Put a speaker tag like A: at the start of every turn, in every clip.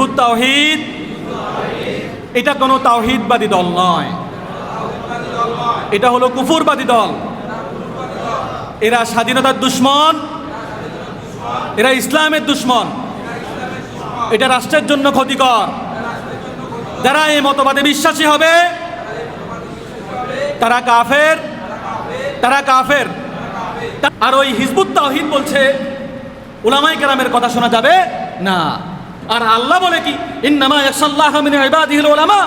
A: Hizb ut তাওহীদ এটা কোনো তাওহীদবাদী দল নয়, এটা হলো কুফরবাদী দল। এরা স্বাধীনতার দুশমন, এরা ইসলামের দুশমন, এটা রাষ্ট্রের জন্য ক্ষতিকর। যারা এই মতবাদে বিশ্বাসী হবে তারা কাফের, তারা কাফের। আর ওই হিজবুত তাওহীদ বলছে উলামায়ে কেরামের কথা শোনা যাবে না। আর আল্লাহ বলে কি, ইন্নামা ইয়াখশাল্লাহা মিন ইবাদিহিল উলামা।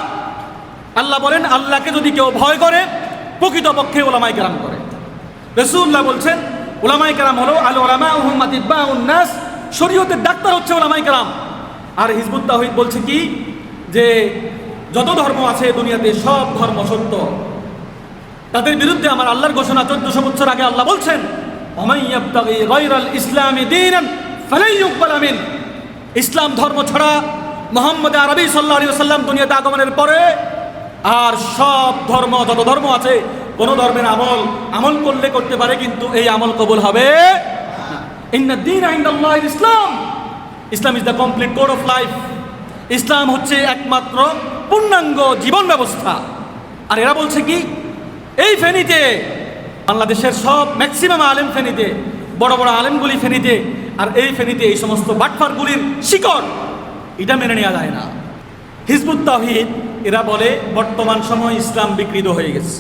A: আল্লাহ বলেন আল্লাহকে যদি কেউ ভয় করে প্রকৃতপক্ষে উলামায়ে কেরাম করে। রাসূলুল্লাহ বলছেন উলামায়ে কেরাম হলো আল উলামা হুম আতিবাউন নাস, শরীয়তের ডাক্তার হচ্ছে উলামায়ে কেরাম। আর হিজবুত তাওহীদ বলছে কি, যে যত ধর্ম আছে দুনিয়াতে সব ধর্ম সত্য। তাদের বিরুদ্ধে আমার আল্লাহর ঘোষণা 1400 বছর আগে আল্লাহ বলছেন, ওমাই ইয়াবতাগি গায়রাল ইসলামি দীনান ফালাই ইউকবাল মিন। ইসলাম ধর্ম ছাড়া মুহাম্মদ আরবি সাল্লাল্লাহু আলাইহি ওয়াসাল্লাম দুনিয়াতে আগমনের পরে আর সব ধর্ম, যত ধর্ম আছে, কোন ধর্মের আমল করলে করতে পারে, কিন্তু এই আমল কবুল হবে না। ইন্নাদ দীনা ইনদাল্লাহিল ইসলাম। Islam is the complete code of life. Islam হচ্ছে একমাত্র পূর্ণাঙ্গ জীবন ব্যবস্থা। আর এরা বলছে কি, এই ফেনীতে, বাংলাদেশের সব ম্যাক্সিমাম আলেম ফেনীতে, বড় বড় আলেমগুলি ফেনীতে, আর এই ফেনীতে এই সমস্ত বাটফারগুলির শিকড়, এটা মেনে নেওয়া যায় না। হিজবুত তাওহীদ এরা বলে বর্তমান সময় ইসলাম বিকৃত হয়ে গেছে।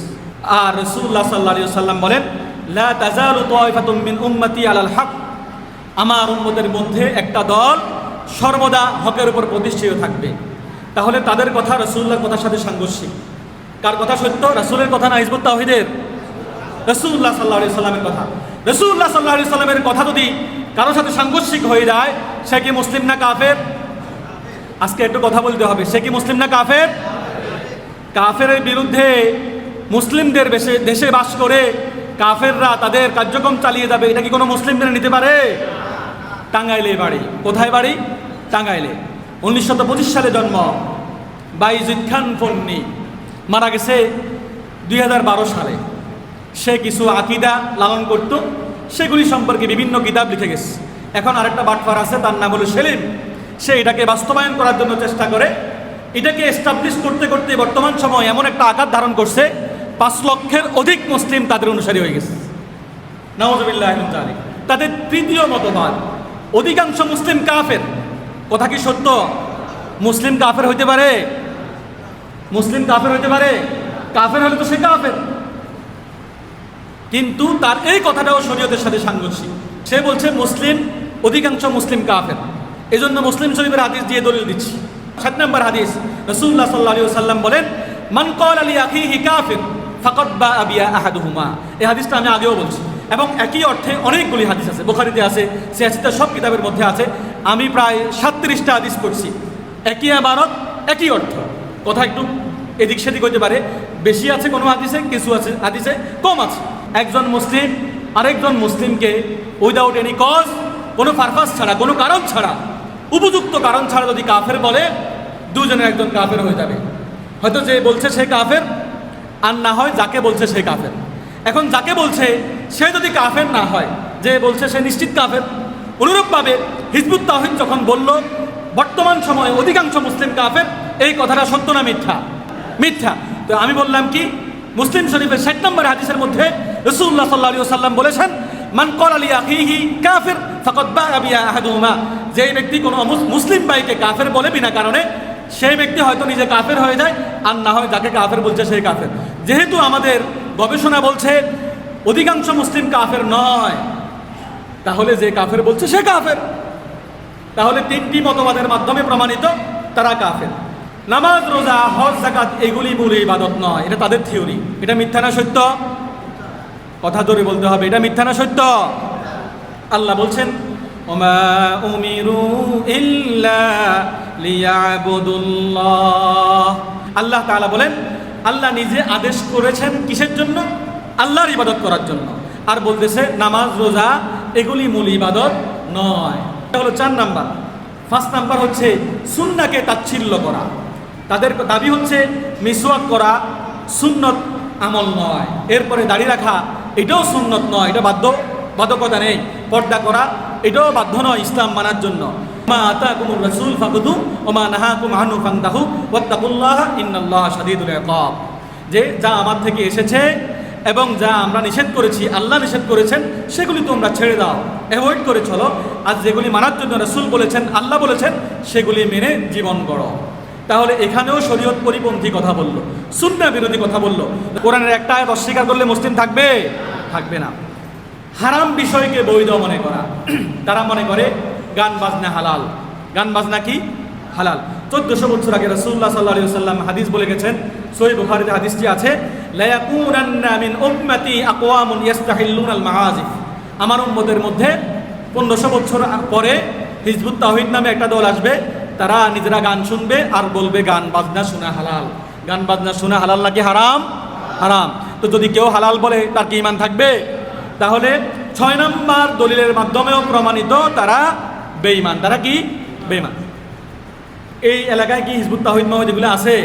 A: আর রাসূলুল্লাহ সাল্লাল্লাহু আলাইহি ওয়াসাল্লাম বলেন, লা তাজালু তায়ফাতুম মিন উম্মতি আলাল হক। আমার উম্মতের মধ্যে একটা দল সর্বদা হকের উপর প্রতিষ্ঠিত থাকবে। তাহলে তাদের কথা রাসূলুল্লাহর কথার সাথে সাংঘর্ষিক। কার কথা সত্য, রাসূলের কথা না হিজবুত তাওহীদের? রাসূলুল্লাহ সাল্লাল্লাহু আলাইহি ওয়াসাল্লামের কথা। রাসূলুল্লাহ সাল্লাল্লাহু আলাইহি ওয়াসাল্লামের কথা যদি কারোর সাথে সাংঘর্ষিক হয়ে যায়, সে কি মুসলিম না কাফের? আজকে একটু কথা বলতে হবে, সে কি মুসলিম না কাফের? কাফের বিরুদ্ধে মুসলিমদের দেশে বাস করে কাফেররা তাদের কার্যক্রম চালিয়ে যাবে, এটা কি কোনো মুসলিম মেনে নিতে পারে? টাঙ্গাইলে বাড়ি। কোথায় বাড়ি? টাঙ্গাইলে। 1925 সালে জন্ম। বাইজিদ খান ফন্নি মারা গেছে 2012 সালে। সে কিছু আকীদা লালন করত, সেগুলি সম্পর্কে বিভিন্ন কিতাব লিখে গেছে। এখন আরেকটা বাটপার আছে, তার নাম হলো সেলিম। সে এটাকে বাস্তবায়ন করার জন্য চেষ্টা করে। এটাকে এস্টাবলিশ করতে করতে বর্তমান সময় এমন একটা আকার ধারণ করছে, 5 লক্ষের অধিক মুসলিম তাদের অনুসারী হয়ে গেছে। নাউযুবিল্লাহি মিন যালিক। তাদের তৃতীয় মতবাদ, অধিকাংশ মুসলিম কাফের। কথা কি সত্য? মুসলিম কাফের হইতে পারে? মুসলিম কাফের হইতে পারে? কাফের হলে তো সে কাফের। কিন্তু তার এই কথাটাও শরীয়তের সাথে সাংঘর্ষিক। সে বলছে মুসলিম, অধিকাংশ মুসলিম কাফের। এজন্য মুসলিম শরীফের হাদিস দিয়ে দলিল দিচ্ছি। 7 নম্বর হাদিস, রাসূলুল্লাহ সাল্লাল্লাহু আলাইহি ওয়াসাল্লাম বলেন, মান ক্বালা লি আখিহি কাফির ফাকাদ বাআ বিয়া আহাদুহুমা। এই হাদিসটা আমি আগেও বলছি, এবং একই অর্থে অনেকগুলি হাদিস আছে, বুখারীতে আছে, সিয়াসিতে, সব কিতাবের মধ্যে আছে। আমি প্রায় 37টা হাদিস পড়ছি, একই ইবারত একই অর্থ। কথা একটু এদিক সেদিক হতে পারে, বেশি আছে কোনো হাদিসে, কিছু আছে হাদিসে কম আছে। একজন মুসলিম আরেকজন মুসলিমকে উইদাউট এনি কজ, কোনো পারপাস ছাড়া, কোনো কারণ ছাড়া, উপযুক্ত কারণ ছাড়া যদি কাফের বলে, দুজনের একজন কাফের হয়ে যাবে। হয়তো যে বলছে সে কাফের, আর না হয় যাকে বলছে সে কাফের। এখন যাকে বলছে সে যদি কাফের না হয়, যে বলছে সে নিশ্চিত কাফের। অনুরূপভাবে হিজবুত তাওহীদ যখন বলল বর্তমান সময়ে অধিকাংশ মুসলিম কাফের, এই কথাটা সত্য না মিথ্যা? মিথ্যা। তো আমি বললাম কি, মুসলিম শরীফের 60 নম্বর হাদিসের মধ্যে রাসূলুল্লাহ সাল্লাল্লাহু আলাইহি ওয়াসাল্লাম বলেছেন, মান ক্বালা লি আখিহি কাফির ফাকাদ বাআ বিয়া আহাদুহুমা। যেই ব্যক্তি কোনো মুসলিম ভাইকে কাফের বলে বিনা কারণে, সেই ব্যক্তি হয়তো নিজে কাফের হয়ে যায়, আর না হয় যাকে কাফের বলছে সেই কাফের। যেহেতু আমাদের গবেষণা বলছে অধিকাংশ মুসলিম কাফের নয়, তাহলে যে কাফের বলছে সে কাফের। তাহলে 3টি মতবাদের মাধ্যমে প্রমাণিত তারা কাফের। নামাজ, রোজা, হজ, যাকাত এগুলি মূল ইবাদত নয়, এটা তাদের থিওরি। এটা মিথ্যা না সত্য? কথা জোরে বলতে হবে, এটা মিথ্যা না সত্য? আল্লাহ বলছেন, ওমা উমিরু ইল্লা লিয়াবুদুল্লাহ। আল্লাহ তাআলা বলেন, আল্লাহ নিজে আদেশ করেছেন কিসের জন্য? আল্লাহর ইবাদত করার জন্য। আর বলতেছে নামাজ, রোজা এগুলি মূল ইবাদত নয়। এটা হলো 4 নাম্বার। 5 নাম্বার হচ্ছে সুন্নাহকে তাচ্ছিল্য করা। তাদের দাবি হচ্ছে মিসওয়াক করা সুন্নত আমল নয়, এরপরে দাড়ি রাখা এটাও সুন্নত নয়, এটা বাধ্যকতা নেই। পর্দা করা এটাও বাধ্য নয় ইসলাম মানার জন্য। মা আতাকুমুর রাসূল ফাখুযু ওয়া মা নাহাকুম আনহু ফান্তাহু ওয়াত্তাকুল্লাহা ইন্নাল্লাহা শাদীদুল ইকাব। যে যা আমার থেকে এসেছে এবং যা আমরা নিষেধ করেছি, আল্লাহ নিষেধ করেছেন, সেগুলি তোমরা ছেড়ে দাও, অ্যাভয়েড করে চলো। আর যেগুলি মানার জন্য রাসূল বলেছেন, আল্লাহ বলেছেন, সেগুলি মেনে জীবন গড়ো। তাহলে এখানেও শরীয়ত পরিপন্থী কথা বললো, সুন্নাহ বিরোধী কথা বললো। কোরআনের একটা আয়াত অস্বীকার করলে মুসলিম থাকবে? থাকবে না। হারাম বিষয়কে বৈধ মনে করা। তারা মনে করে গান বাজনা হালাল। গান বাজনা কি? হালাল। 1400 বছর আগে রাসূলুল্লাহ সাল্লাল্লাহু আলাইহি ওয়াসাল্লাম হাদিস বলে গেছেন, সহিহ বুখারীতে হাদিসটি আছে, লা ইয়াকুনান্না মিন উম্মতি আকওয়ামুন ইস্তাহিল্লুনাল মাআজিফ। আমার উম্মতের মধ্যে 1500 বছর পরে হিজবুত তাওহীদ নামে একটা দল আসবে, তারা নিজেরা গান শুনবে আর বলবে গান বাজনা শোনা হালাল। গান বাজনা শোনা হালাল নাকি হারাম? হারাম। তো যদি কেউ হালাল বলে, তার কি ঈমান থাকবে? তাহলে 6 নম্বর দলিলের মাধ্যমেও প্রমাণিত তারা বেঈমান। তারা কি? বেঈমান। এই এলাকায় কি হিজবুত তাওহীদ মাহফিল যেগুলো আছে,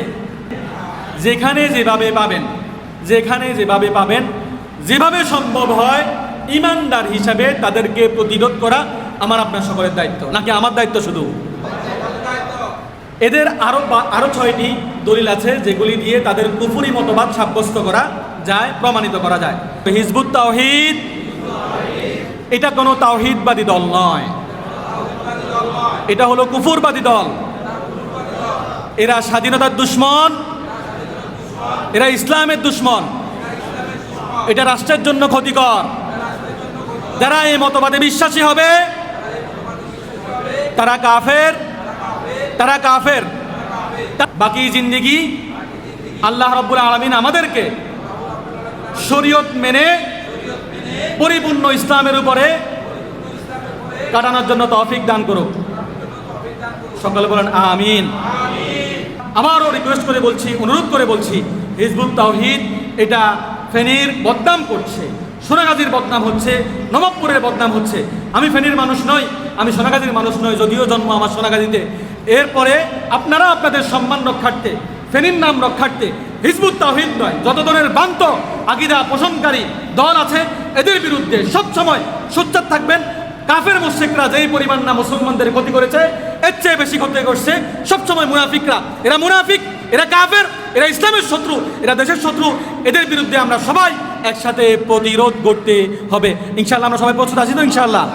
A: যেখানে যেভাবে পাবেন, যেখানে যেভাবে পাবেন, যেভাবে সম্ভব হয় ঈমানদার হিসাবে তাদেরকে প্রতিরোধ করা আমার আপনার সকলের দায়িত্ব, নাকি আমার দায়িত্ব শুধু? এদের আরো 6টি দলিল আছে যেগুলি দিয়ে তাদের কুফরি মতবাদ সাব্যস্ত করা যায়, প্রমাণিত করা যায়। হিজবুত তাওহীদ এটা কোনো তাওহীদবাদী দল নয়, এটা হলো কুফরবাদী দল। এরা স্বাধীনতার দুশমন, এরা ইসলামের দুশমন, এটা রাষ্ট্রের জন্য ক্ষতিকর। যারা এই মতবাদে বিশ্বাসী হবে তারা কাফের, তারা কাফের। বাকি জিন্দেগি আল্লাহ রাব্বুল আলামিন আমাদেরকে শরীয়ত মেনে পরিপূর্ণ ইসলামের উপরে কাটানোর জন্য তৌফিক দান করুক। সকলে বলেন আমিন। আমারও রিকোয়েস্ট করে বলছি, অনুরোধ করে বলছি, হিজবুত তাওহীদ এটা ফেনীর বদনাম করছে, সোনাগাজীর বদনাম হচ্ছে, নবাবপুরের বদনাম হচ্ছে। আমি ফেনীর মানুষ নই, আমি সোনাগাজীর মানুষ নই, যদিও জন্ম আমার সোনাগাজীতে। এরপরে আপনারা আপনাদের সম্মান রক্ষার্থে, ফেনীর নাম রক্ষার্থে হিজবুত তাওহীদ নয়, যত ধরনের বান্ত আকীদা পোষণকারী দল আছে এদের বিরুদ্ধে সবসময় সোচ্চার থাকবেন। কাফের মুশরিকরা যেই পরিমাণ না মুসলমানদের ক্ষতি করেছে, এর চেয়ে বেশি ক্ষতি করছে সবসময় মুনাফিকরা। এরা মুনাফিক, এরা কাফের, এরা ইসলামের শত্রু, এরা দেশের শত্রু। এদের বিরুদ্ধে আমরা সবাই একসাথে প্রতিরোধ করতে হবে। ইনশাআল্লাহ আমরা সবাই প্রস্তুত আছি তো? ইনশাআল্লাহ।